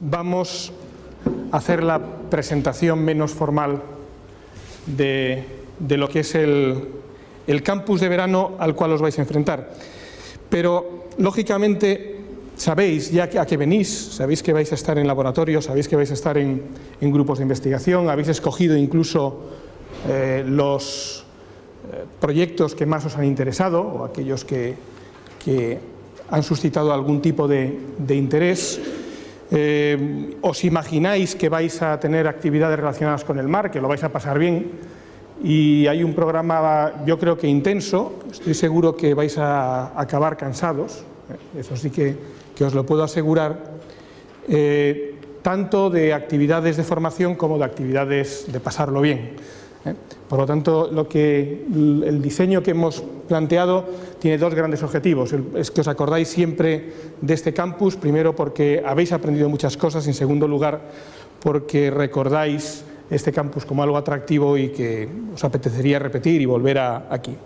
vamos a hacer la presentación menos formal de lo que es el campus de verano al cual os vais a enfrentar. Pero, lógicamente, sabéis ya a qué venís, sabéis que vais a estar en laboratorios, sabéis que vais a estar en grupos de investigación, habéis escogido incluso los proyectos que más os han interesado o aquellos que han suscitado algún tipo de interés. Os imagináis que vais a tener actividades relacionadas con el mar, que lo vais a pasar bien, y hay un programa, yo creo que intenso. Estoy seguro que vais a acabar cansados, eso sí que os lo puedo asegurar, tanto de actividades de formación como de actividades de pasarlo bien. Por lo tanto, el diseño que hemos planteado tiene dos grandes objetivos. Es que os acordáis siempre de este campus, primero porque habéis aprendido muchas cosas, en segundo lugar porque recordáis este campus como algo atractivo y que os apetecería repetir y volver aquí.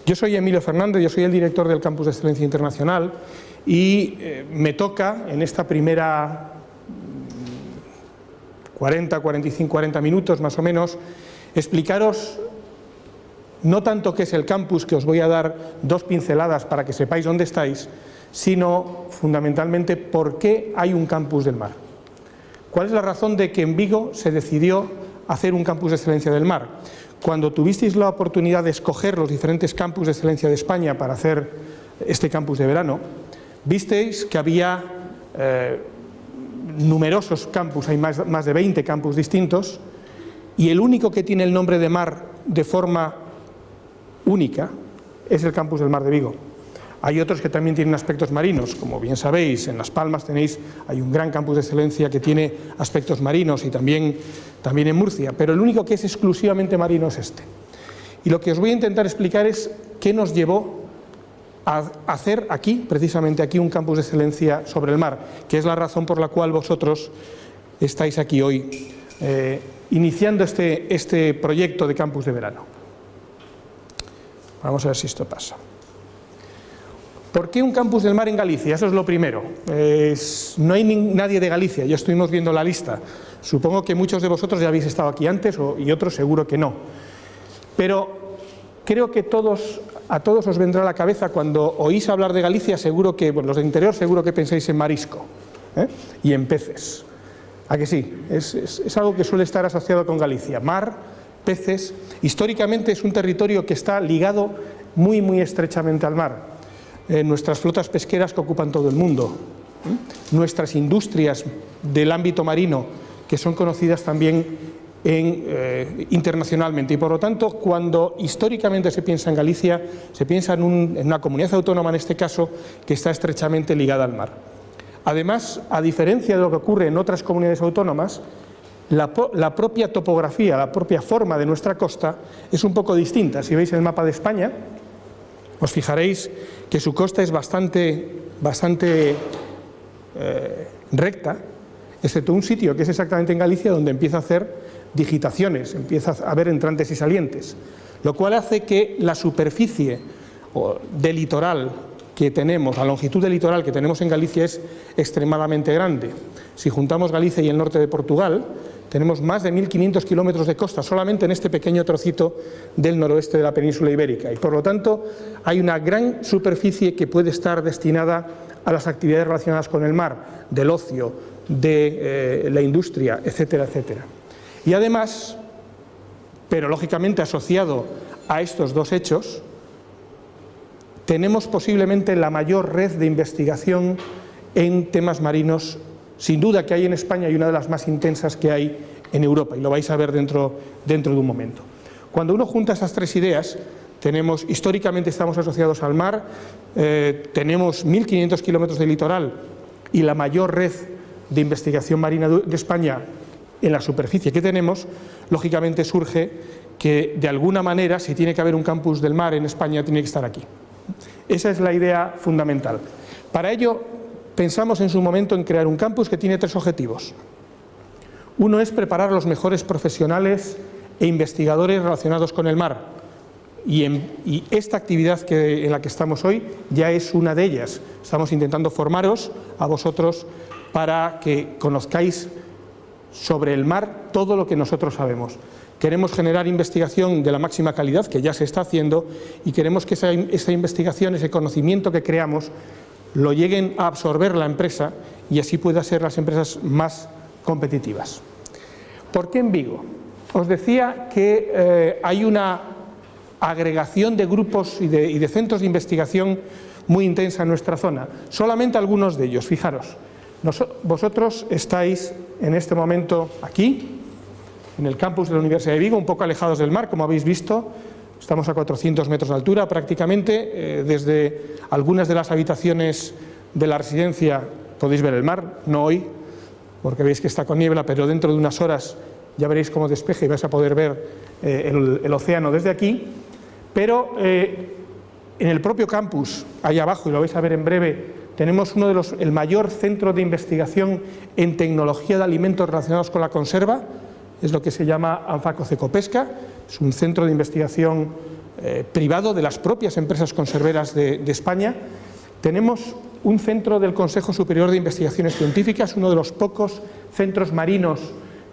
Yo soy Emilio Fernández, yo soy el director del Campus de Excelencia Internacional y me toca en esta primera 40 minutos más o menos, explicaros no tanto qué es el campus, que os voy a dar dos pinceladas para que sepáis dónde estáis, sino fundamentalmente por qué hay un campus del mar. ¿Cuál es la razón de que en Vigo se decidió hacer un campus de excelencia del mar? Cuando tuvisteis la oportunidad de escoger los diferentes campus de excelencia de España para hacer este campus de verano, visteis que había numerosos campus, hay más de 20 campus distintos, y el único que tiene el nombre de mar de forma única es el campus del Mar de Vigo. Hay otros que también tienen aspectos marinos, como bien sabéis, en Las Palmas hay un gran campus de excelencia que tiene aspectos marinos, y también en Murcia, pero el único que es exclusivamente marino es este. Y lo que os voy a intentar explicar es qué nos llevó a hacer aquí, precisamente aquí, un campus de excelencia sobre el mar, que es la razón por la cual vosotros estáis aquí hoy, iniciando este proyecto de campus de verano. Vamos a ver si esto pasa. ¿Por qué un campus del mar en Galicia? Eso es lo primero. No hay nadie de Galicia, ya estuvimos viendo la lista. Supongo que muchos de vosotros ya habéis estado aquí antes y otros seguro que no. Pero creo que a todos os vendrá a la cabeza cuando oís hablar de Galicia, seguro que, bueno, los del interior seguro que pensáis en marisco y en peces. ¿A que sí? Es algo que suele estar asociado con Galicia. Mar, peces. Históricamente es un territorio que está ligado muy, muy estrechamente al mar. Nuestras flotas pesqueras que ocupan todo el mundo, nuestras industrias del ámbito marino que son conocidas también internacionalmente, y por lo tanto cuando históricamente se piensa en Galicia se piensa en una comunidad autónoma, en este caso, que está estrechamente ligada al mar. Además, a diferencia de lo que ocurre en otras comunidades autónomas, la propia topografía, la propia forma de nuestra costa es un poco distinta. Si veis el mapa de España, os fijaréis que su costa es bastante recta, excepto un sitio que es exactamente en Galicia, donde empieza a hacer digitaciones, empieza a haber entrantes y salientes, lo cual hace que la superficie del litoral que tenemos, la longitud del litoral que tenemos en Galicia es extremadamente grande. Si juntamos Galicia y el norte de Portugal, tenemos más de 1.500 kilómetros de costa solamente en este pequeño trocito del noroeste de la península ibérica, y por lo tanto hay una gran superficie que puede estar destinada a las actividades relacionadas con el mar, del ocio, de la industria, etcétera, etcétera. Y además, pero lógicamente asociado a estos dos hechos, tenemos posiblemente la mayor red de investigación en temas marinos, sin duda, que hay en España, y una de las más intensas que hay en Europa, y lo vais a ver dentro de un momento. Cuando uno junta estas tres ideas, históricamente estamos asociados al mar, tenemos 1.500 kilómetros de litoral y la mayor red de investigación marina de España en la superficie que tenemos, lógicamente surge que de alguna manera, si tiene que haber un campus del mar en España, tiene que estar aquí. Esa es la idea fundamental. Para ello, pensamos en su momento en crear un campus que tiene tres objetivos. Uno es preparar a los mejores profesionales e investigadores relacionados con el mar. Y esta actividad en la que estamos hoy ya es una de ellas. Estamos intentando formaros a vosotros para que conozcáis sobre el mar todo lo que nosotros sabemos. Queremos generar investigación de la máxima calidad, que ya se está haciendo, y queremos que esa investigación, ese conocimiento que creamos, lo lleguen a absorber la empresa y así pueda ser las empresas más competitivas. ¿Por qué en Vigo? Os decía que hay una agregación de grupos y de centros de investigación muy intensa en nuestra zona. Solamente algunos de ellos, fijaros. Vosotros estáis en este momento aquí, en el campus de la Universidad de Vigo, un poco alejados del mar, como habéis visto. Estamos a 400 metros de altura prácticamente. Desde algunas de las habitaciones de la residencia podéis ver el mar, no hoy, porque veis que está con niebla, pero dentro de unas horas ya veréis cómo despeja y vais a poder ver el océano desde aquí. Pero en el propio campus, ahí abajo, y lo vais a ver en breve, tenemos el mayor centro de investigación en tecnología de alimentos relacionados con la conserva. Es lo que se llama Anfaco Cecopesca, es un centro de investigación privado de las propias empresas conserveras de España. Tenemos un centro del Consejo Superior de Investigaciones Científicas, uno de los pocos centros marinos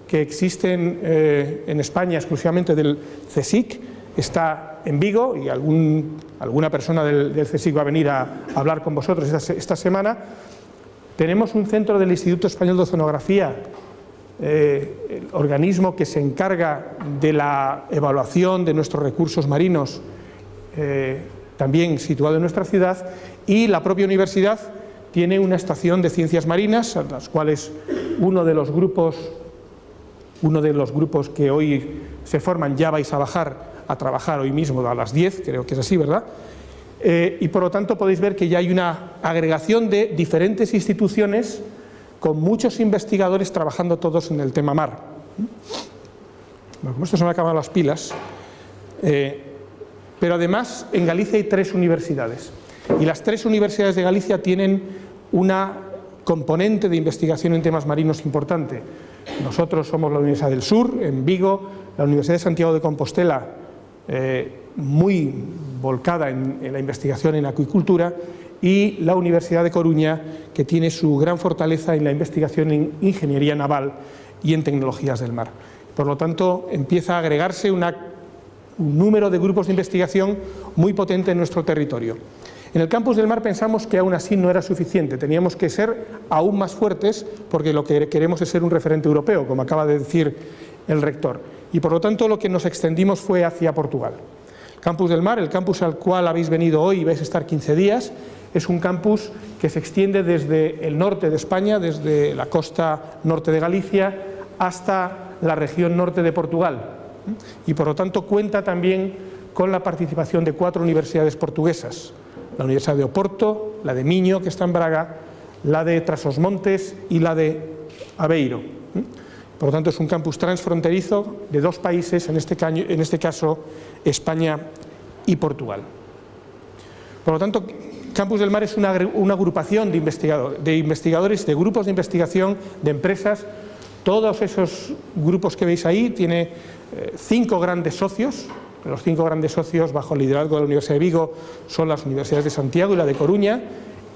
que existen en España, exclusivamente del CSIC, está en Vigo, y alguna persona del CSIC va a venir a hablar con vosotros esta semana. Tenemos un centro del Instituto Español de Oceanografía, el organismo que se encarga de la evaluación de nuestros recursos marinos, también situado en nuestra ciudad, y la propia universidad tiene una estación de ciencias marinas, a las cuales uno de los grupos que hoy se forman ya vais a bajar a trabajar hoy mismo a las 10, creo que es así, ¿verdad? Y por lo tanto podéis ver que ya hay una agregación de diferentes instituciones con muchos investigadores trabajando todos en el tema mar. Bueno, como esto se me acaban las pilas, pero además en Galicia hay 3 universidades, y las 3 universidades de Galicia tienen una componente de investigación en temas marinos importante. Nosotros somos la Universidad del Sur, en Vigo, la Universidad de Santiago de Compostela, muy volcada en la investigación en acuicultura, y la Universidad de Coruña, que tiene su gran fortaleza en la investigación en ingeniería naval y en tecnologías del mar. Por lo tanto, empieza a agregarse un número de grupos de investigación muy potente en nuestro territorio. En el campus del mar pensamos que aún así no era suficiente, teníamos que ser aún más fuertes, porque lo que queremos es ser un referente europeo, como acaba de decir el rector, y por lo tanto lo que nos extendimos fue hacia Portugal. El campus del mar, el campus al cual habéis venido hoy y vais a estar 15 días, es un campus que se extiende desde el norte de España, desde la costa norte de Galicia, hasta la región norte de Portugal, y por lo tanto cuenta también con la participación de 4 universidades portuguesas: la Universidad de Oporto, la de Miño, que está en Braga, la de Trás-os-Montes y la de Aveiro. Por lo tanto, es un campus transfronterizo de 2 países, en este caso España y Portugal. Por lo tanto, Campus del Mar es una agrupación de investigadores, de grupos de investigación, de empresas. Todos esos grupos que veis ahí tiene 5 grandes socios. Los 5 grandes socios, bajo el liderazgo de la Universidad de Vigo, son las universidades de Santiago y la de Coruña,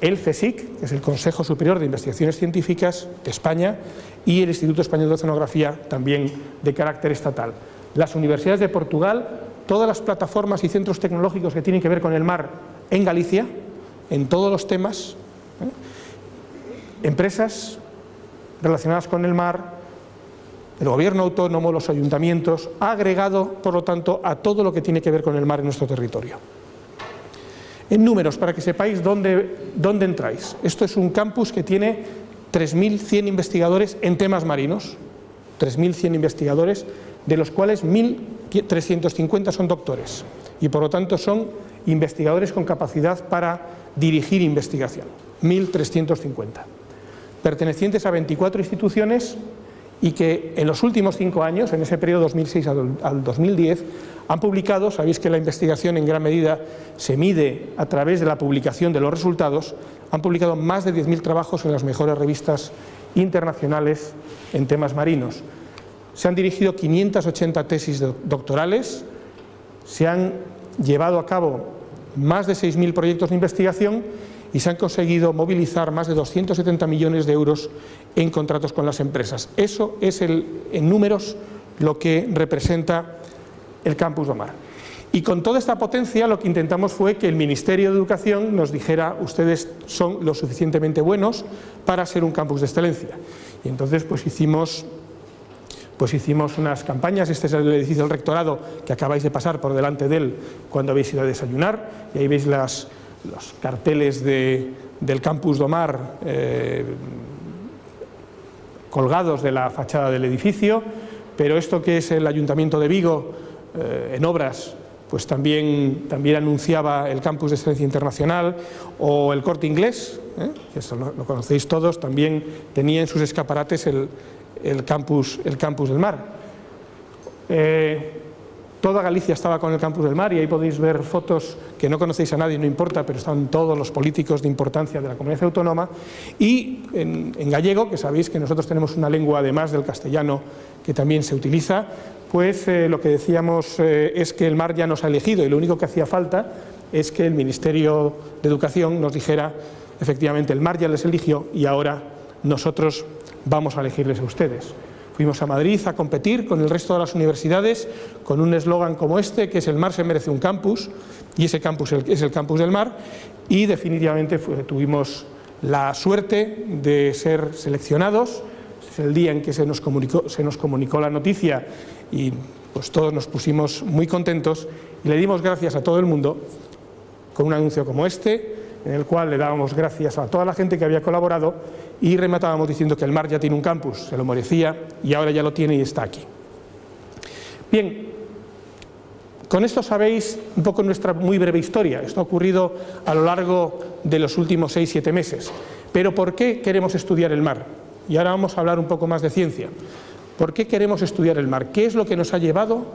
el CSIC, que es el Consejo Superior de Investigaciones Científicas de España, y el Instituto Español de Oceanografía, también de carácter estatal. Las universidades de Portugal, todas las plataformas y centros tecnológicos que tienen que ver con el mar en Galicia, en todos los temas, empresas relacionadas con el mar, el gobierno autónomo, los ayuntamientos, ha agregado, por lo tanto, a todo lo que tiene que ver con el mar en nuestro territorio. En números, para que sepáis dónde entráis. Esto es un campus que tiene 3.100 investigadores en temas marinos, 3.100 investigadores, de los cuales 1.350 son doctores, y por lo tanto son investigadores con capacidad para dirigir investigación, 1.350, pertenecientes a 24 instituciones, y que en los últimos 5 años, en ese periodo 2006 al 2010, han publicado, sabéis que la investigación en gran medida se mide a través de la publicación de los resultados, han publicado más de 10.000 trabajos en las mejores revistas internacionales en temas marinos. Se han dirigido 580 tesis doctorales, se han llevado a cabo más de 6.000 proyectos de investigación, y se han conseguido movilizar más de 270 millones de euros en contratos con las empresas. Eso es en números lo que representa el Campus do Mar. Y con toda esta potencia lo que intentamos fue que el Ministerio de Educación nos dijera: ustedes son lo suficientemente buenos para ser un campus de excelencia. Y entonces pues hicimos unas campañas. Este es el edificio del rectorado que acabáis de pasar por delante de él cuando habéis ido a desayunar, y ahí veis los carteles del Campus do Mar colgados de la fachada del edificio. Pero esto que es el Ayuntamiento de Vigo en obras, pues también anunciaba el Campus de Excelencia Internacional, o el Corte Inglés, que esto lo conocéis todos, también tenía en sus escaparates el campus del Mar. Toda Galicia estaba con el Campus del Mar, y ahí podéis ver fotos que no conocéis a nadie, no importa, pero están todos los políticos de importancia de la comunidad autónoma. Y en gallego, que sabéis que nosotros tenemos una lengua además del castellano que también se utiliza, pues lo que decíamos es que el Mar ya nos ha elegido, y lo único que hacía falta es que el Ministerio de Educación nos dijera: efectivamente, el Mar ya les eligió y ahora nosotros vamos a elegirles a ustedes. Fuimos a Madrid a competir con el resto de las universidades con un eslogan como este, que es: el Mar se merece un campus, y ese campus es el Campus del Mar. Y definitivamente tuvimos la suerte de ser seleccionados. Es el día en que se nos comunicó la noticia, y pues todos nos pusimos muy contentos y le dimos gracias a todo el mundo con un anuncio como este, en el cual le dábamos gracias a toda la gente que había colaborado y rematábamos diciendo que el Mar ya tiene un campus, se lo merecía y ahora ya lo tiene y está aquí. Bien, con esto sabéis un poco nuestra muy breve historia. Esto ha ocurrido a lo largo de los últimos 6-7 meses. Pero ¿por qué queremos estudiar el mar? Y ahora vamos a hablar un poco más de ciencia. ¿Por qué queremos estudiar el mar? ¿Qué es lo que nos ha llevado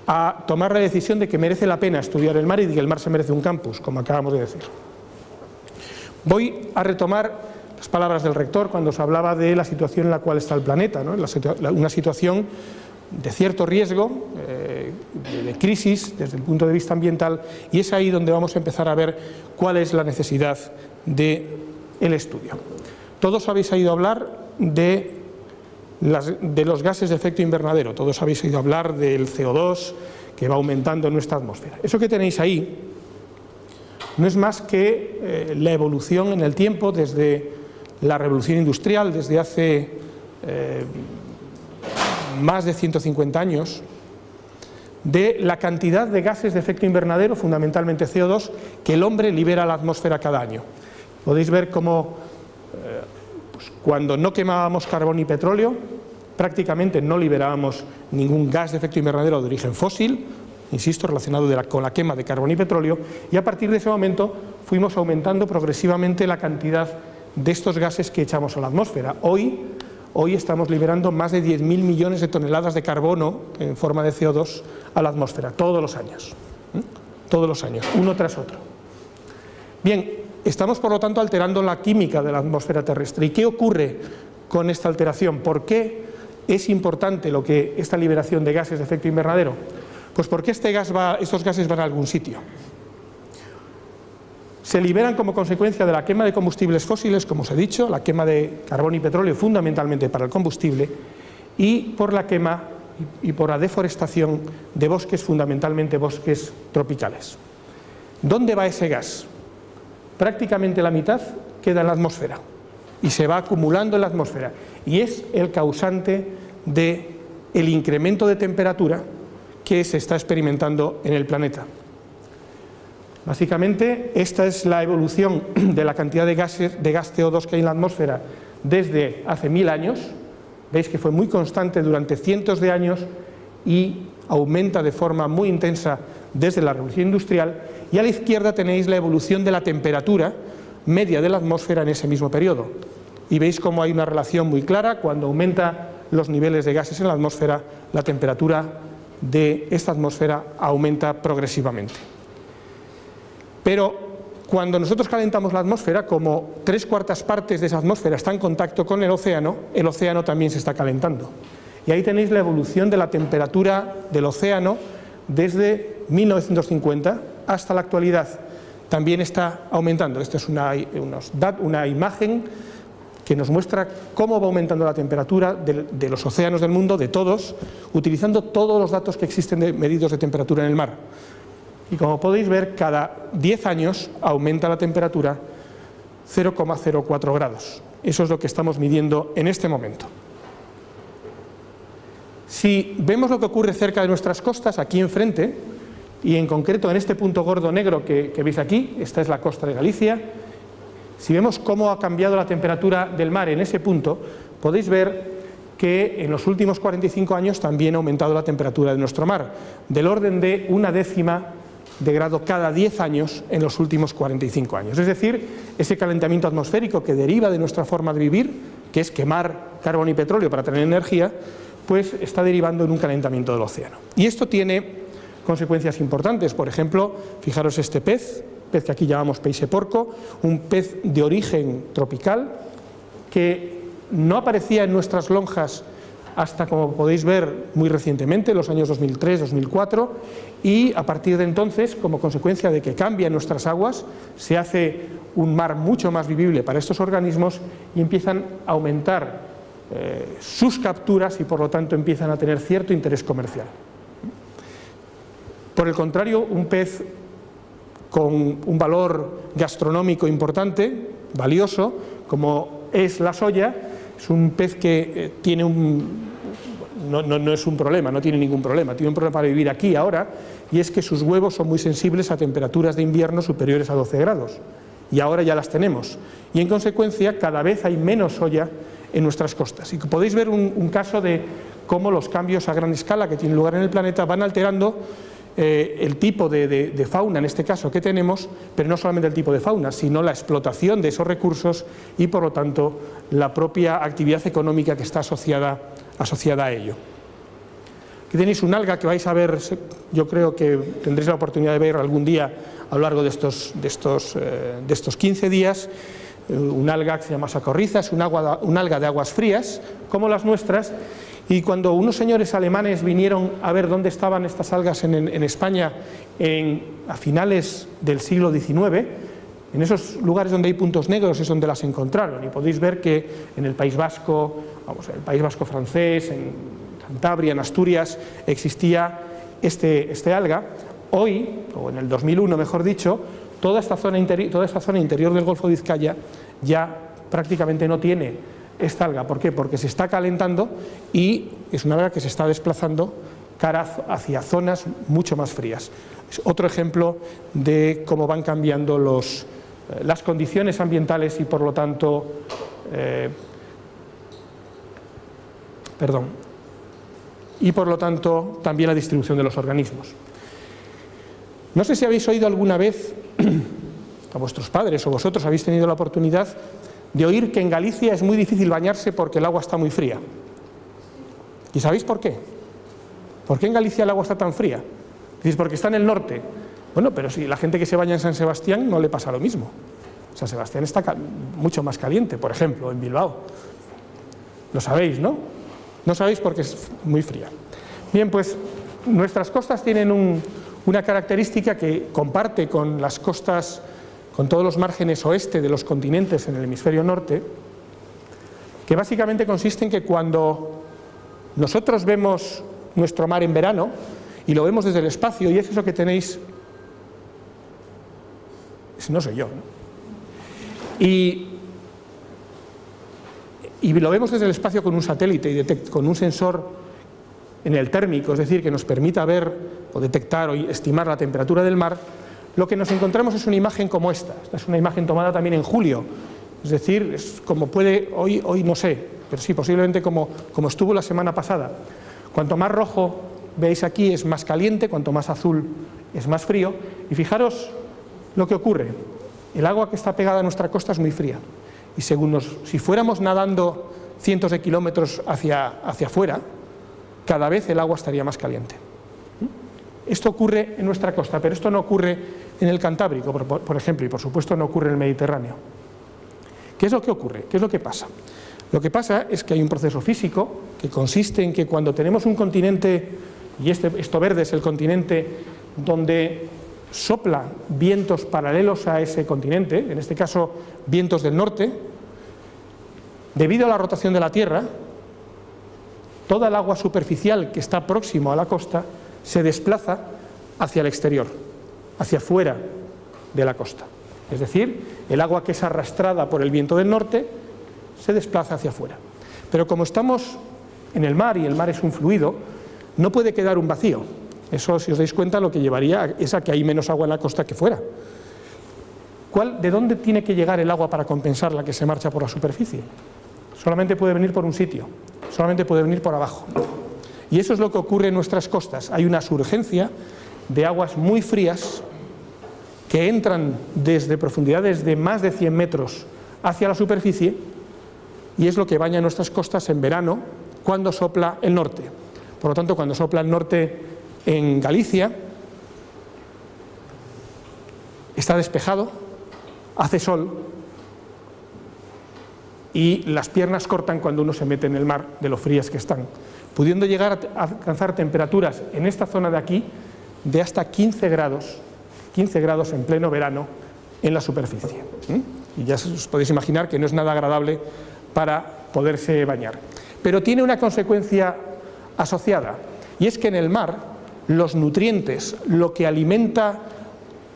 a tomar la decisión de que merece la pena estudiar el mar y de que el mar se merece un campus, como acabamos de decir? Voy a retomar las palabras del rector cuando se hablaba de la situación en la cual está el planeta, ¿no? Una situación de cierto riesgo, de crisis desde el punto de vista ambiental, y es ahí donde vamos a empezar a ver cuál es la necesidad del estudio. Todos habéis oído hablar de los gases de efecto invernadero, todos habéis oído hablar del CO2 que va aumentando en nuestra atmósfera. Eso que tenéis ahí no es más que la evolución en el tiempo desde la revolución industrial, desde hace más de 150 años, de la cantidad de gases de efecto invernadero, fundamentalmente CO2, que el hombre libera a la atmósfera cada año. Podéis ver cómo pues cuando no quemábamos carbón y petróleo, prácticamente no liberábamos ningún gas de efecto invernadero de origen fósil, insisto, relacionado con la quema de carbón y petróleo, y a partir de ese momento fuimos aumentando progresivamente la cantidad de estos gases que echamos a la atmósfera. Hoy estamos liberando más de 10.000 millones de toneladas de carbono en forma de CO2 a la atmósfera, todos los años, uno tras otro. Bien, estamos por lo tanto alterando la química de la atmósfera terrestre. ¿Y qué ocurre con esta alteración? ¿Por qué es importante esta liberación de gases de efecto invernadero? Pues porque estos gases van a algún sitio. Se liberan como consecuencia de la quema de combustibles fósiles, como os he dicho, la quema de carbón y petróleo fundamentalmente para el combustible, y por la quema y por la deforestación de bosques, fundamentalmente bosques tropicales. ¿Dónde va ese gas? Prácticamente la mitad queda en la atmósfera y se va acumulando en la atmósfera, y es el causante del incremento de temperatura que se está experimentando en el planeta. Básicamente, esta es la evolución de la cantidad de gas CO2 que hay en la atmósfera desde hace 1000 años. Veis que fue muy constante durante cientos de años y aumenta de forma muy intensa desde la revolución industrial. Y a la izquierda tenéis la evolución de la temperatura media de la atmósfera en ese mismo periodo. Y veis cómo hay una relación muy clara: cuando aumenta los niveles de gases en la atmósfera, la temperatura de esta atmósfera aumenta progresivamente. Pero cuando nosotros calentamos la atmósfera, como 3/4 partes de esa atmósfera está en contacto con el océano también se está calentando. Y ahí tenéis la evolución de la temperatura del océano desde 1950 hasta la actualidad. también está aumentando. Esta es una imagen que nos muestra cómo va aumentando la temperatura de los océanos del mundo, de todos, utilizando todos los datos que existen medidos de temperatura en el mar. Y como podéis ver, cada 10 años aumenta la temperatura 0,04 grados. Eso es lo que estamos midiendo en este momento. Si vemos lo que ocurre cerca de nuestras costas, aquí enfrente, y en concreto en este punto gordo negro que veis aquí, esta es la costa de Galicia, si vemos cómo ha cambiado la temperatura del mar en ese punto, podéis ver que en los últimos 45 años también ha aumentado la temperatura de nuestro mar, del orden de 1/10 de grado cada 10 años en los últimos 45 años. Es decir, ese calentamiento atmosférico que deriva de nuestra forma de vivir, que es quemar carbón y petróleo para tener energía, pues está derivando en un calentamiento del océano. Y esto tiene consecuencias importantes. Por ejemplo, fijaros este pez que aquí llamamos peixe porco, un pez de origen tropical que no aparecía en nuestras lonjas hasta, como podéis ver, muy recientemente, los años 2003-2004, y a partir de entonces, como consecuencia de que cambian nuestras aguas, se hace un mar mucho más vivible para estos organismos y empiezan a aumentar sus capturas y por lo tanto empiezan a tener cierto interés comercial. Por el contrario, un pez con un valor gastronómico importante, valioso, como es la soya, es un pez que tiene no es un problema, no tiene ningún problema, tiene un problema para vivir aquí ahora, y es que sus huevos son muy sensibles a temperaturas de invierno superiores a 12 grados, y ahora ya las tenemos, y en consecuencia cada vez hay menos soya en nuestras costas. Y podéis ver un caso de cómo los cambios a gran escala que tienen lugar en el planeta van alterando el tipo de fauna, en este caso, que tenemos, pero no solamente el tipo de fauna, sino la explotación de esos recursos y, por lo tanto, la propia actividad económica que está asociada a ello. Aquí tenéis un alga que vais a ver, yo creo que tendréis la oportunidad de ver algún día a lo largo de estos 15 días, un alga que se llama sacorriza, es un alga de aguas frías, como las nuestras. Y cuando unos señores alemanes vinieron a ver dónde estaban estas algas en España a finales del siglo XIX, en esos lugares donde hay puntos negros es donde las encontraron. Y podéis ver que en el País Vasco, el País Vasco francés, en Cantabria, en Asturias, existía este alga. Hoy, o en el 2001 mejor dicho, toda esta zona interior del Golfo de Vizcaya ya prácticamente no tiene esta alga. ¿Por qué? Porque se está calentando y es una alga que se está desplazando cara hacia zonas mucho más frías. Es otro ejemplo de cómo van cambiando las condiciones ambientales y por lo tanto también la distribución de los organismos. No sé si habéis oído alguna vez a vuestros padres o vosotros habéis tenido la oportunidad de oír que en Galicia es muy difícil bañarse porque el agua está muy fría. ¿Y sabéis por qué? ¿Por qué en Galicia el agua está tan fría? Dices, porque está en el norte. Bueno, pero si la gente que se baña en San Sebastián no le pasa lo mismo. San Sebastián está mucho más caliente, por ejemplo, en Bilbao. Lo sabéis, ¿no? No sabéis porque es muy fría. Bien, pues nuestras costas tienen una característica que comparte con las costas, con todos los márgenes oeste de los continentes en el hemisferio norte, que básicamente consiste en que cuando nosotros vemos nuestro mar en verano y lo vemos desde el espacio, y es eso que tenéis, no soy yo, ¿no? Y lo vemos desde el espacio con un satélite y con un sensor en el térmico, es decir, que nos permita ver o detectar o estimar la temperatura del mar. Lo que nos encontramos es una imagen como esta. Esta es una imagen tomada también en julio, es decir, es como puede, hoy no sé, pero sí, posiblemente como estuvo la semana pasada. Cuanto más rojo veis aquí es más caliente, cuanto más azul es más frío, y fijaros lo que ocurre. El agua que está pegada a nuestra costa es muy fría, y si fuéramos nadando cientos de kilómetros hacia afuera, cada vez el agua estaría más caliente. Esto ocurre en nuestra costa, pero esto no ocurre en el Cantábrico, por ejemplo, y por supuesto no ocurre en el Mediterráneo. ¿Qué es lo que ocurre? ¿Qué es lo que pasa? Lo que pasa es que hay un proceso físico que consiste en que cuando tenemos un continente, y esto verde es el continente donde sopla vientos paralelos a ese continente, en este caso vientos del norte, debido a la rotación de la Tierra, toda el agua superficial que está próximo a la costa se desplaza hacia el exterior, hacia fuera de la costa. Es decir, el agua que es arrastrada por el viento del norte se desplaza hacia afuera. Pero como estamos en el mar y el mar es un fluido, no puede quedar un vacío. Eso, si os dais cuenta, lo que llevaría es a que hay menos agua en la costa que fuera. ¿De dónde tiene que llegar el agua para compensar la que se marcha por la superficie? Solamente puede venir por un sitio, solamente puede venir por abajo. Y eso es lo que ocurre en nuestras costas. Hay una surgencia de aguas muy frías que entran desde profundidades de más de 100 metros hacia la superficie, y es lo que baña nuestras costas en verano cuando sopla el norte. Por lo tanto, cuando sopla el norte en Galicia, está despejado, hace sol, y las piernas cortan cuando uno se mete en el mar de lo frías que están, pudiendo llegar a alcanzar temperaturas en esta zona de aquí de hasta 15 grados en pleno verano en la superficie. Y ya os podéis imaginar que no es nada agradable para poderse bañar. Pero tiene una consecuencia asociada, y es que en el mar los nutrientes, lo que alimenta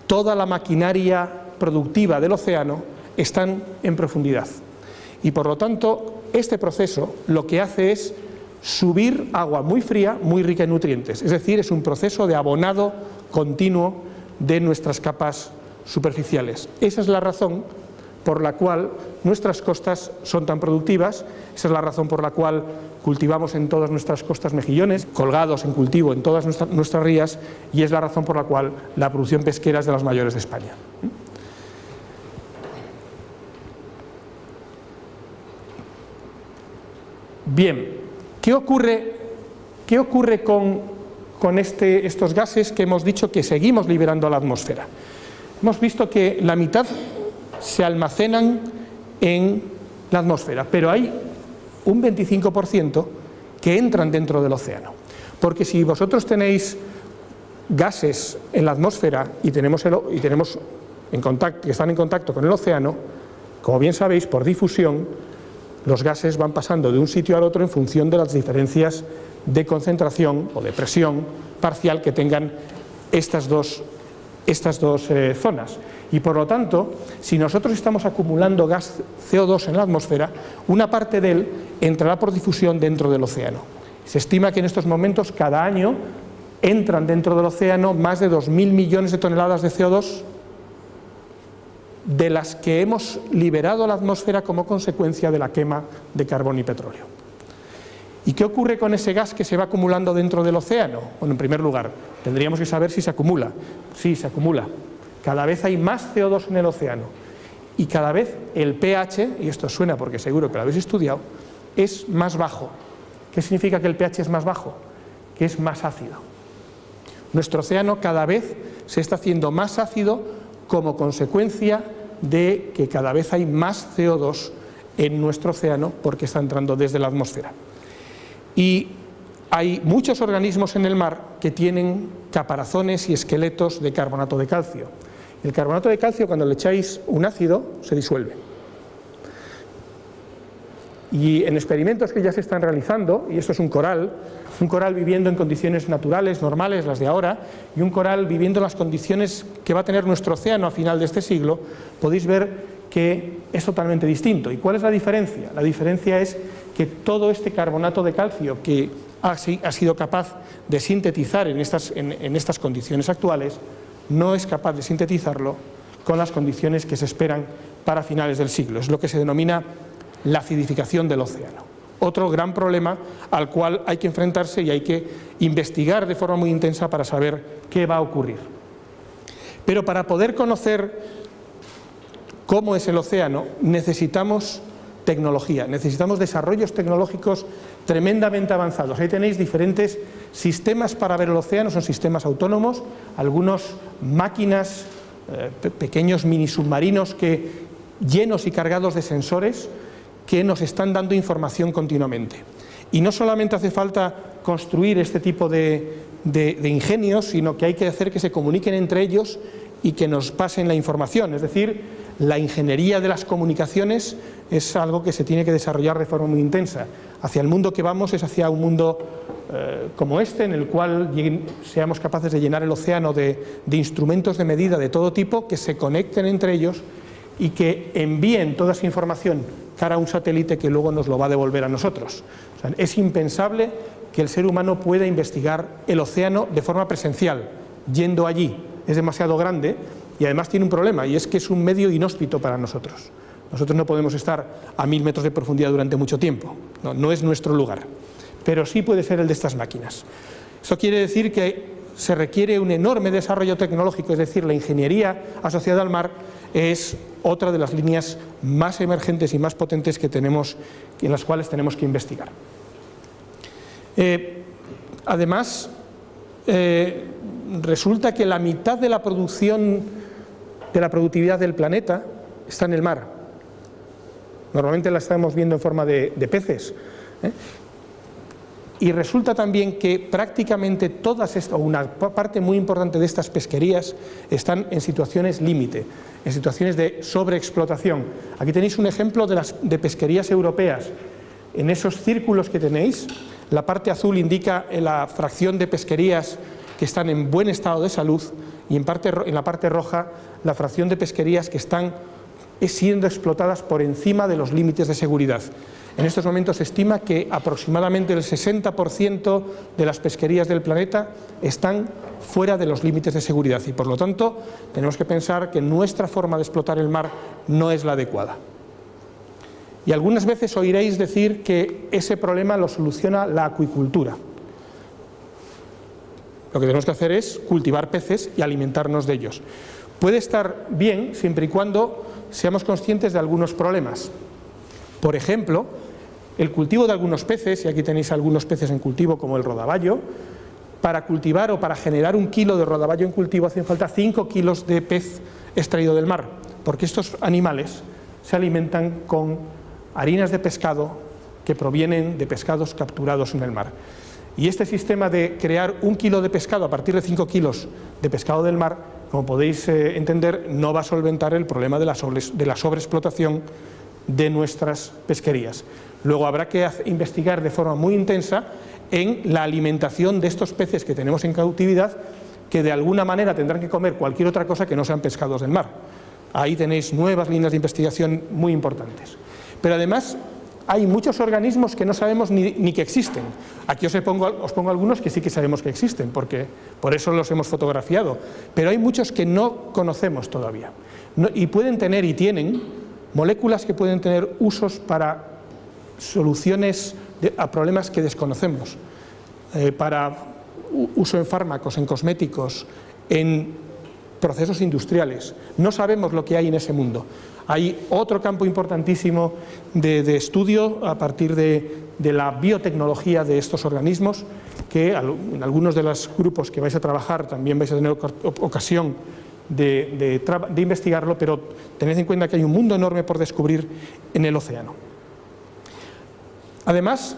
toda la maquinaria productiva del océano, están en profundidad. Y por lo tanto, este proceso lo que hace es subir agua muy fría, muy rica en nutrientes. Es decir, es un proceso de abonado continuo de nuestras capas superficiales. Esa es la razón por la cual nuestras costas son tan productivas, esa es la razón por la cual cultivamos en todas nuestras costas mejillones, colgados en cultivo en todas nuestras rías, y es la razón por la cual la producción pesquera es de las mayores de España. Bien, ¿qué ocurre con estos gases que hemos dicho que seguimos liberando a la atmósfera? Hemos visto que la mitad se almacenan en la atmósfera, pero hay un 25% que entran dentro del océano. Porque si vosotros tenéis gases en la atmósfera y tenemos que están en contacto con el océano, como bien sabéis, por difusión, los gases van pasando de un sitio al otro en función de las diferencias de concentración o de presión parcial que tengan estas dos zonas. Y por lo tanto, si nosotros estamos acumulando gas CO2 en la atmósfera, una parte de él entrará por difusión dentro del océano. Se estima que en estos momentos cada año entran dentro del océano más de 2.000 millones de toneladas de CO2 de las que hemos liberado a la atmósfera como consecuencia de la quema de carbón y petróleo. ¿Y qué ocurre con ese gas que se va acumulando dentro del océano? Bueno, en primer lugar, tendríamos que saber si se acumula. Sí, se acumula. Cada vez hay más CO2 en el océano y cada vez el pH, y esto suena porque seguro que lo habéis estudiado, es más bajo. ¿Qué significa que el pH es más bajo? Que es más ácido. Nuestro océano cada vez se está haciendo más ácido como consecuencia de que cada vez hay más CO2 en nuestro océano porque está entrando desde la atmósfera. Y hay muchos organismos en el mar que tienen caparazones y esqueletos de carbonato de calcio. El carbonato de calcio, cuando le echáis un ácido, se disuelve. Y en experimentos que ya se están realizando, y esto es un coral viviendo en condiciones naturales, normales, las de ahora, y un coral viviendo en las condiciones que va a tener nuestro océano a final de este siglo, podéis ver que es totalmente distinto. ¿Y cuál es la diferencia? La diferencia es que todo este carbonato de calcio que ha sido capaz de sintetizar en estas condiciones actuales, no es capaz de sintetizarlo con las condiciones que se esperan para finales del siglo. Es lo que se denomina la acidificación del océano. Otro gran problema al cual hay que enfrentarse y hay que investigar de forma muy intensa para saber qué va a ocurrir. Pero para poder conocer cómo es el océano necesitamos tecnología, necesitamos desarrollos tecnológicos tremendamente avanzados. Ahí tenéis diferentes sistemas para ver el océano, son sistemas autónomos, algunos máquinas, pequeños mini submarinos llenos y cargados de sensores que nos están dando información continuamente. Y no solamente hace falta construir este tipo de de ingenios, sino que hay que hacer que se comuniquen entre ellos y que nos pasen la información. Es decir, la ingeniería de las comunicaciones es algo que se tiene que desarrollar de forma muy intensa. Hacia el mundo que vamos es hacia un mundo como este, en el cual seamos capaces de llenar el océano de instrumentos de medida de todo tipo que se conecten entre ellos y que envíen toda esa información cara a un satélite que luego nos lo va a devolver a nosotros. O sea, es impensable que el ser humano pueda investigar el océano de forma presencial, yendo allí. Es demasiado grande y además tiene un problema, y es que es un medio inhóspito para nosotros. Nosotros no podemos estar a 1000 metros de profundidad durante mucho tiempo, no es nuestro lugar, pero sí puede ser el de estas máquinas. Eso quiere decir que se requiere un enorme desarrollo tecnológico, es decir, la ingeniería asociada al mar es otra de las líneas más emergentes y más potentes que tenemos, en las cuales tenemos que investigar. Además, resulta que la mitad de la producción, de la productividad del planeta está en el mar. Normalmente la estamos viendo en forma de peces. Y resulta también que prácticamente todas estas, o una parte muy importante de estas pesquerías están en situaciones límite, en situaciones de sobreexplotación. Aquí tenéis un ejemplo de pesquerías europeas. En esos círculos que tenéis, la parte azul indica la fracción de pesquerías que están en buen estado de salud y en la parte roja la fracción de pesquerías que están siendo explotadas por encima de los límites de seguridad. En estos momentos se estima que aproximadamente el 60% de las pesquerías del planeta están fuera de los límites de seguridad y por lo tanto tenemos que pensar que nuestra forma de explotar el mar no es la adecuada. Y algunas veces oiréis decir que ese problema lo soluciona la acuicultura. Lo que tenemos que hacer es cultivar peces y alimentarnos de ellos. Puede estar bien siempre y cuando seamos conscientes de algunos problemas. Por ejemplo, el cultivo de algunos peces, y aquí tenéis algunos peces en cultivo como el rodaballo, para cultivar o para generar 1 kilo de rodaballo en cultivo hacen falta 5 kilos de pez extraído del mar, porque estos animales se alimentan con harinas de pescado que provienen de pescados capturados en el mar. Y este sistema de crear 1 kilo de pescado a partir de 5 kilos de pescado del mar, como podéis entender, no va a solventar el problema de la sobreexplotación de nuestras pesquerías. Luego habrá que investigar de forma muy intensa en la alimentación de estos peces que tenemos en cautividad, que de alguna manera tendrán que comer cualquier otra cosa que no sean pescados del mar. Ahí tenéis nuevas líneas de investigación muy importantes. Pero además hay muchos organismos que no sabemos ni que existen. Aquí os pongo algunos que sí que sabemos que existen, porque por eso los hemos fotografiado, pero hay muchos que no conocemos todavía. Y pueden tener y tienen moléculas que pueden tener usos para soluciones a problemas que desconocemos, para uso en fármacos, en cosméticos, en procesos industriales. No sabemos lo que hay en ese mundo. Hay otro campo importantísimo de estudio a partir de la biotecnología de estos organismos, que en algunos de los grupos que vais a trabajar también vais a tener ocasión de investigarlo, pero tened en cuenta que hay un mundo enorme por descubrir en el océano. Además,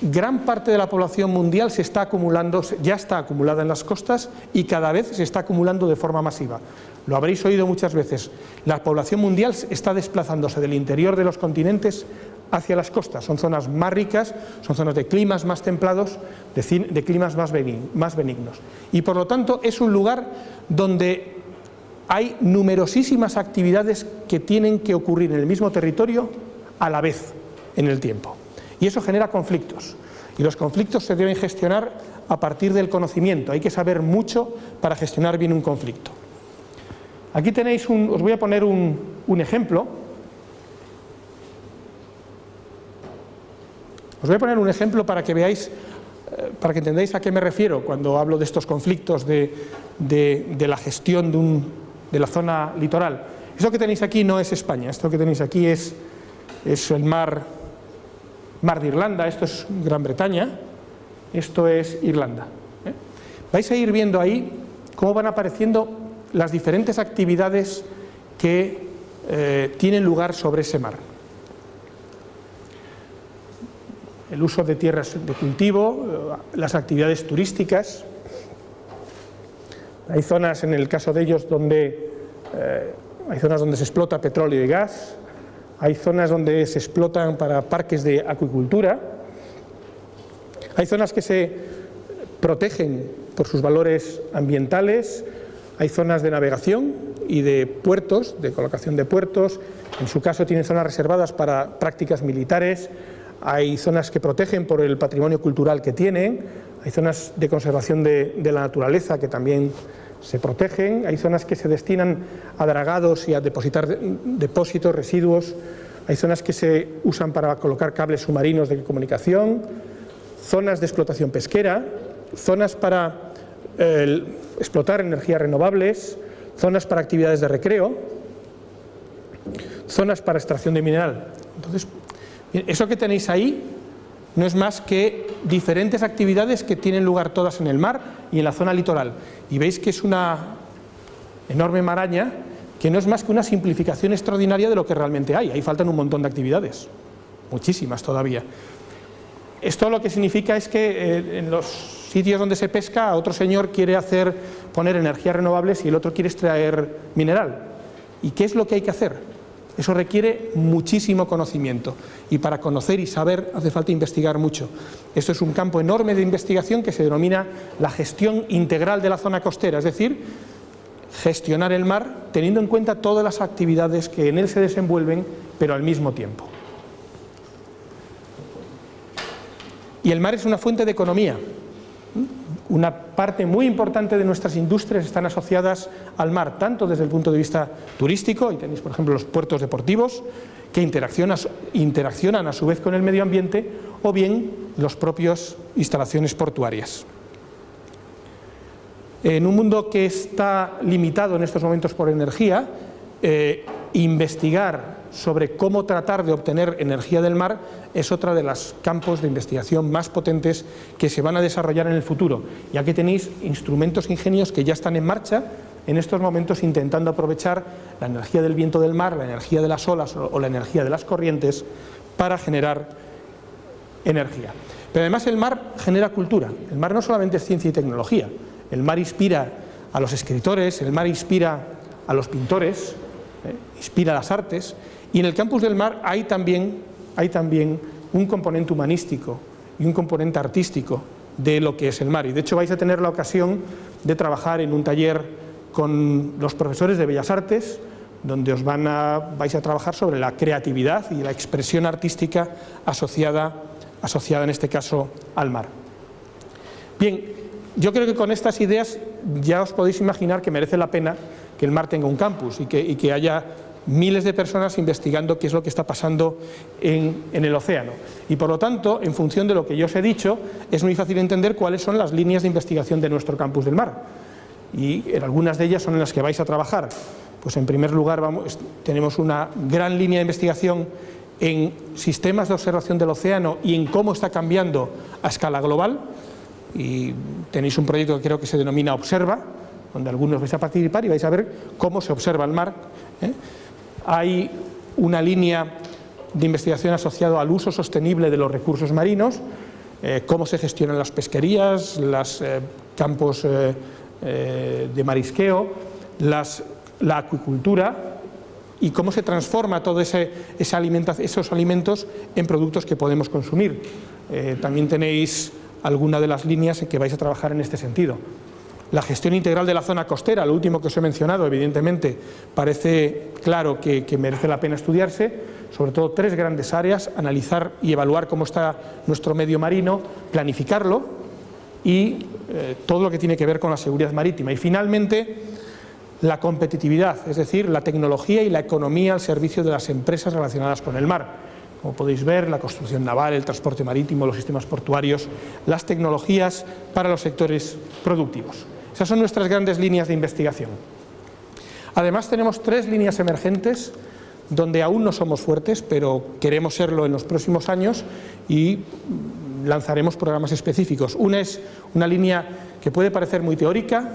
gran parte de la población mundial ya está acumulada en las costas y cada vez se está acumulando de forma masiva. Lo habréis oído muchas veces. La población mundial está desplazándose del interior de los continentes hacia las costas. Son zonas más ricas, son zonas de climas más templados, de climas más benignos. Y por lo tanto es un lugar donde hay numerosísimas actividades que tienen que ocurrir en el mismo territorio a la vez en el tiempo. Y eso genera conflictos. Y los conflictos se deben gestionar a partir del conocimiento. Hay que saber mucho para gestionar bien un conflicto. Aquí tenéis os voy a poner un ejemplo. Os voy a poner un ejemplo para que veáis, para que entendáis a qué me refiero cuando hablo de estos conflictos de la gestión de la zona litoral. Esto que tenéis aquí no es España, esto que tenéis aquí es el mar de Irlanda, esto es Gran Bretaña, esto es Irlanda. Vais a ir viendo ahí cómo van apareciendo las diferentes actividades que tienen lugar sobre ese mar. El uso de tierras de cultivo, las actividades turísticas, Hay zonas, en el caso de ellos, donde hay zonas donde se explota petróleo y gas, hay zonas donde se explotan para parques de acuicultura, hay zonas que se protegen por sus valores ambientales, hay zonas de navegación y de puertos, de colocación de puertos, en su caso tienen zonas reservadas para prácticas militares, hay zonas que protegen por el patrimonio cultural que tienen, hay zonas de conservación de la naturaleza que también se protegen, hay zonas que se destinan a dragados y a depositar depósitos, residuos, hay zonas que se usan para colocar cables submarinos de comunicación, zonas de explotación pesquera, zonas para explotar energías renovables, zonas para actividades de recreo, zonas para extracción de mineral. Entonces, eso que tenéis ahí no es más que diferentes actividades que tienen lugar todas en el mar y en la zona litoral. Y veis que es una enorme maraña que no es más que una simplificación extraordinaria de lo que realmente hay. Ahí faltan un montón de actividades, muchísimas todavía. Esto lo que significa es que en los sitios donde se pesca, otro señor quiere poner energías renovables y el otro quiere extraer mineral. ¿Y qué es lo que hay que hacer? Eso requiere muchísimo conocimiento y para conocer y saber hace falta investigar mucho. Esto es un campo enorme de investigación que se denomina la gestión integral de la zona costera, es decir, gestionar el mar teniendo en cuenta todas las actividades que en él se desenvuelven, pero al mismo tiempo. Y el mar es una fuente de economía. Una parte muy importante de nuestras industrias están asociadas al mar, tanto desde el punto de vista turístico, y tenéis por ejemplo los puertos deportivos, que interaccionan a su vez con el medio ambiente, o bien las propias instalaciones portuarias. En un mundo que está limitado en estos momentos por energía, investigar sobre cómo tratar de obtener energía del mar es otra de los campos de investigación más potentes que se van a desarrollar en el futuro. Y aquí tenéis instrumentos ingenios que ya están en marcha en estos momentos intentando aprovechar la energía del viento del mar, la energía de las olas o la energía de las corrientes para generar energía. Pero además el mar genera cultura. El mar no solamente es ciencia y tecnología, el mar inspira a los escritores, el mar inspira a los pintores, inspira a las artes. Y en el campus del mar hay también un componente humanístico y un componente artístico de lo que es el mar. Y de hecho vais a tener la ocasión de trabajar en un taller con los profesores de Bellas Artes, donde vais a trabajar sobre la creatividad y la expresión artística asociada en este caso al mar. Bien, yo creo que con estas ideas ya os podéis imaginar que merece la pena que el mar tenga un campus y que haya miles de personas investigando qué es lo que está pasando en el océano. Y por lo tanto, en función de lo que yo os he dicho, es muy fácil entender cuáles son las líneas de investigación de nuestro campus del mar. Y algunas de ellas son en las que vais a trabajar. Pues en primer lugar tenemos una gran línea de investigación en sistemas de observación del océano y en cómo está cambiando a escala global. Y tenéis un proyecto que creo que se denomina Observa, donde algunos vais a participar y vais a ver cómo se observa el mar. Hay una línea de investigación asociada al uso sostenible de los recursos marinos, cómo se gestionan las pesquerías, los campos de marisqueo, la acuicultura y cómo se transforma todos esos alimentos en productos que podemos consumir. También tenéis alguna de las líneas en que vais a trabajar en este sentido. La gestión integral de la zona costera, lo último que os he mencionado, evidentemente parece claro que merece la pena estudiarse, sobre todo tres grandes áreas: analizar y evaluar cómo está nuestro medio marino, planificarlo y todo lo que tiene que ver con la seguridad marítima. Y finalmente, la competitividad, es decir, la tecnología y la economía al servicio de las empresas relacionadas con el mar. Como podéis ver, la construcción naval, el transporte marítimo, los sistemas portuarios, las tecnologías para los sectores productivos. Esas son nuestras grandes líneas de investigación. Además tenemos tres líneas emergentes donde aún no somos fuertes, pero queremos serlo en los próximos años y lanzaremos programas específicos. Una es una línea que puede parecer muy teórica,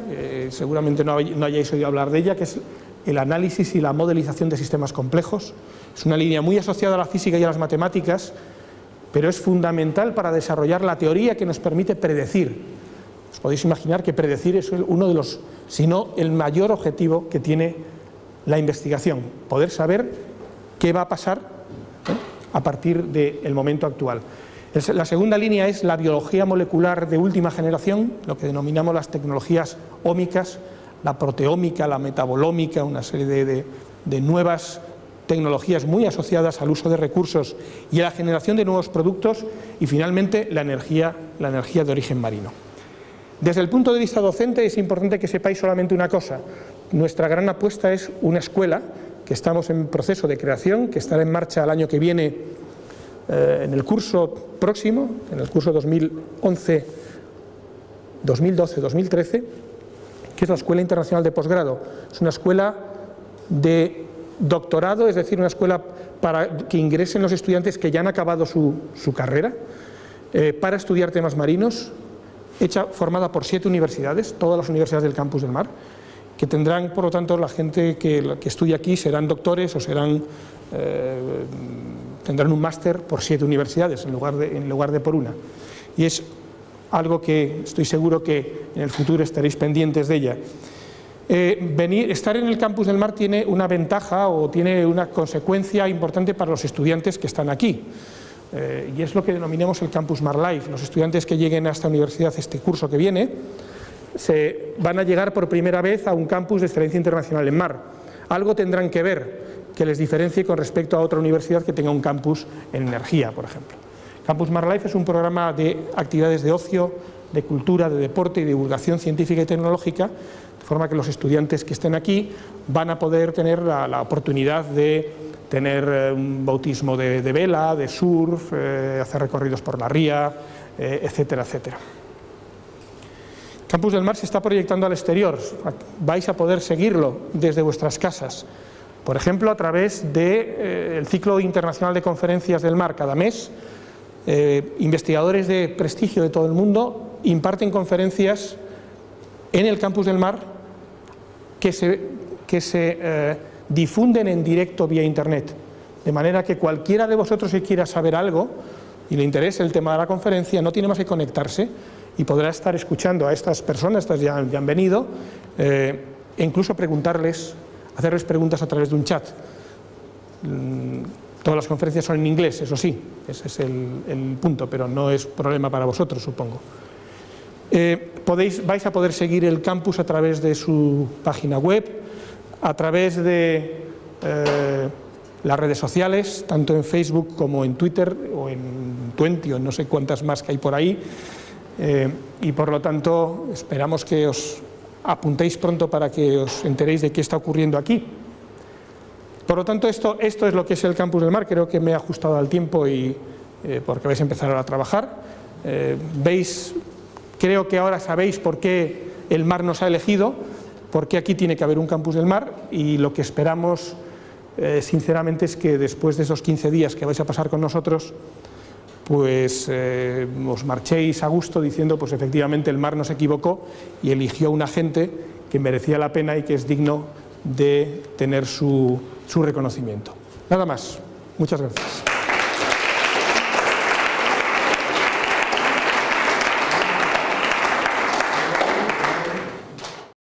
seguramente no hayáis oído hablar de ella, que es el análisis y la modelización de sistemas complejos. Es una línea muy asociada a la física y a las matemáticas, pero es fundamental para desarrollar la teoría que nos permite predecir Os podéis imaginar que predecir es uno de los, si no el mayor objetivo que tiene la investigación, poder saber qué va a pasar a partir del momento actual. La segunda línea es la biología molecular de última generación, lo que denominamos las tecnologías ómicas, la proteómica, la metabolómica, una serie de nuevas tecnologías muy asociadas al uso de recursos y a la generación de nuevos productos, y finalmente la energía de origen marino. Desde el punto de vista docente es importante que sepáis solamente una cosa: nuestra gran apuesta es una escuela que estamos en proceso de creación, que estará en marcha el año que viene, en el curso próximo, en el curso 2012-2013, que es la Escuela Internacional de Posgrado. Es una escuela de doctorado, es decir, una escuela para que ingresen los estudiantes que ya han acabado su carrera, para estudiar temas marinos, formada por 7 universidades, todas las universidades del Campus del Mar, que tendrán, por lo tanto, la gente que estudia aquí serán doctores o tendrán un máster por 7 universidades en lugar de por una. Y es algo que estoy seguro que en el futuro estaréis pendientes de ella. Estar en el Campus del Mar tiene una ventaja o tiene una consecuencia importante para los estudiantes que están aquí. Y es lo que denominamos el Campus Mar Life. Los estudiantes que lleguen a esta universidad este curso que viene van a llegar por primera vez a un campus de excelencia internacional en mar. Algo tendrán que ver que les diferencie con respecto a otra universidad que tenga un campus en energía, por ejemplo. Campus Mar Life es un programa de actividades de ocio, de cultura, de deporte y divulgación científica y tecnológica, de forma que los estudiantes que estén aquí van a poder tener la oportunidad de tener un bautismo de vela, de surf, hacer recorridos por la ría, etcétera, etcétera. Campus del Mar se está proyectando al exterior, vais a poder seguirlo desde vuestras casas, por ejemplo a través del ciclo internacional de conferencias del mar. Cada mes investigadores de prestigio de todo el mundo imparten conferencias en el Campus del Mar que se difunden en directo vía internet, de manera que cualquiera de vosotros que quiera saber algo y le interese el tema de la conferencia no tiene más que conectarse y podrá estar escuchando a estas personas, estas ya han venido, e incluso hacerles preguntas a través de un chat. Todas las conferencias son en inglés, eso sí, ese es el punto, pero no es problema para vosotros, supongo. Vais a poder seguir el campus a través de su página web, a través de las redes sociales, tanto en Facebook como en Twitter o en Twenty o no sé cuántas más que hay por ahí, y por lo tanto esperamos que os apuntéis pronto para que os enteréis de qué está ocurriendo aquí. Por lo tanto, esto es lo que es el Campus del Mar. Creo que me he ajustado al tiempo y porque vais a empezar ahora a trabajar. Creo que ahora sabéis por qué el mar nos ha elegido, por qué aquí tiene que haber un Campus del Mar, y lo que esperamos sinceramente es que después de esos 15 días que vais a pasar con nosotros, pues os marchéis a gusto diciendo, pues efectivamente el mar no se equivocó y eligió a una gente que merecía la pena y que es digno de tener su reconocimiento. Nada más. Muchas gracias.